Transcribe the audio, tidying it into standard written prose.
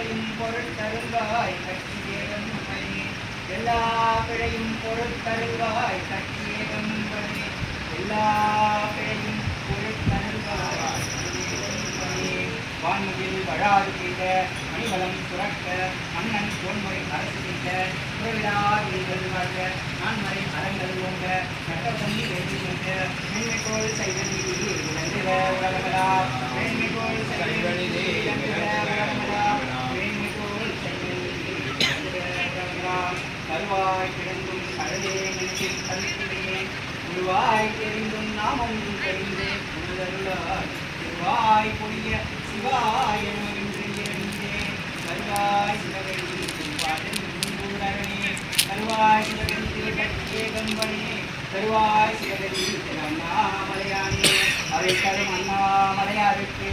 பிழையும் பொருட்தருள்வாய் கட்சியேகம் பணி எல்லா பிழையும் பொருட்தருள்வாய் கட்சியேகம் பணி எல்லா பிழையும் பொருட்தருள்வாய் வான்முகில் வழாது செய்த மணிவளம் சுரக்க மன்னன் கோன்முறை அரசு செய்த உறவிடாதீர்கள் வாழ்க நான்மறை அறங்கள் ஓங்க சட்டத்தந்தி வெற்றி கொண்ட மென்மைக்கோள் செய்த நீதி விளங்குக உலகங்களா மேன்மைக்கோள் செய்த நீதி விளங்குக உலகங்களா மேன்மைக்கோள் செய்த நீதி விளங்குக உலகங்களா கருவாய் கிடந்தும் கடலே நெஞ்சில் தவிர்க்கிறேன் உருவாய் தெரிந்தும் நாமம் தெரிந்தே உணர்வுள்ளாய் திருவாய் பொழிய சிவாய கருவாய் சிவகை கருவாய் சிவகை கட்சியேகம்பனே கருவாய் சிவகை அண்ணாமலையானே அவை தரும் அண்ணாமலையாருக்கு